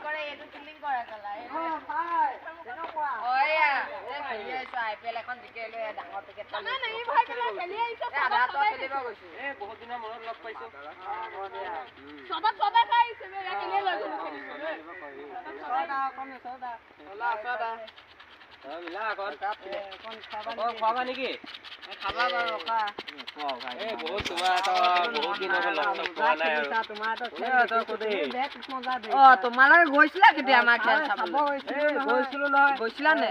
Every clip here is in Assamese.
কৰে এইটো ফিলিং কৰে কলা ভাই কেনেকুৱা ওয়া খেলি আইছো আইপিএল এখন জিকে লৈ ডাঙৰ পেকেট পালে না নাই ভাই কেলা খেলি আইছো আধা তো খেলিব গৈছো বহুত দিনৰ মনত লগ পাইছো সবাই খাইছে বে ইয়া খেলি লৈ গলো সদা কোন সদা সদা মিলা কোন খাবা নেকি খাবা বাৰু খা ভাই বহুত তোমাৰ তো বহুত দিন হ'ল লগ পোৱা নাই আৰু তোমাৰ তো বেট মজা দে তোমালোকে গৈছিলা কেতিয়া আমাৰ খেল চাব গৈছিলো নহয় গৈছিলা নে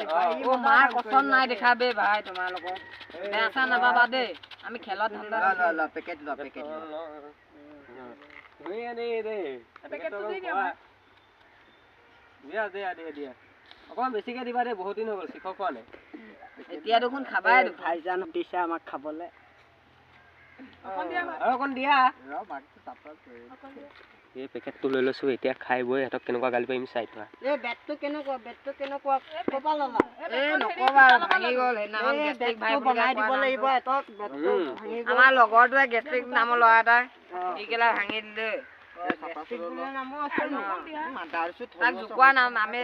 মাৰ কসম নাই দেখাবে ভাই তোমালোকক বেচা নাপাবা দে আমি খেলত ধান্দা ল পেকেট ধুই আনি দে পেকেট দি দিয়া অকমান বেছিকে দিবা দে বহুত দিন হৈ গ'ল শিখক কোৱা নাই এতিয়া দেখোন খাবাই ভাইজান দিছে আমাক খাবলে অকন দিয়া এই পেকেটটো লৈ লৈছো এতিয়া খাই বই হেতক কেনেকুৱা গালি পাৰিম চাই থোৱা এই বেটটো কেনেকুৱা কবা ললা এই নকবা ভাঙি গল হেনাখন গেষ্ট্ৰিক ভাই বনাই দিব লাগিব এতক বেটটো ভাঙি গল আমাৰ লগৰটোৱে গেষ্ট্ৰিক নামৰ ল'ৰা এটা ইকেলা ভাঙি দিলে তাক জুকোৱা নাম আমি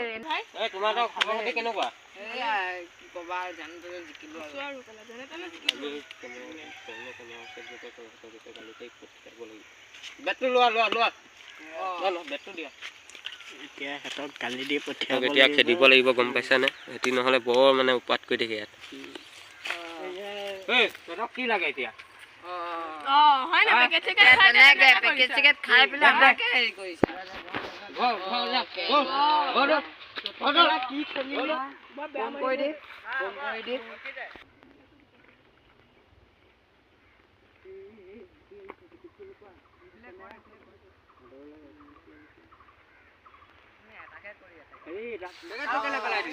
এই তোমাৰ তো খবৰ খাতি কেনেকুৱা এই কি কবা জানতে জিকিলো আৰু বেটটো লোৱা বেটটো দিয়া এতিয়া হেতক গালি দি পঠিয়াব লাগিব এতিয়া খেদিব লাগিব গম পাইছা নে হেতি নহলে বৰ মানে উপাত কৰি থাকে ইয়াত এই হেতক কি লাগে এতিয়া হয় না পেকেট খাই পেলাই আমাকে হেৰি কৰিছে কি খেলিলি বম কৰি দি এটাকে কৰি আছে এই পেকেট কেলে পেলাই দি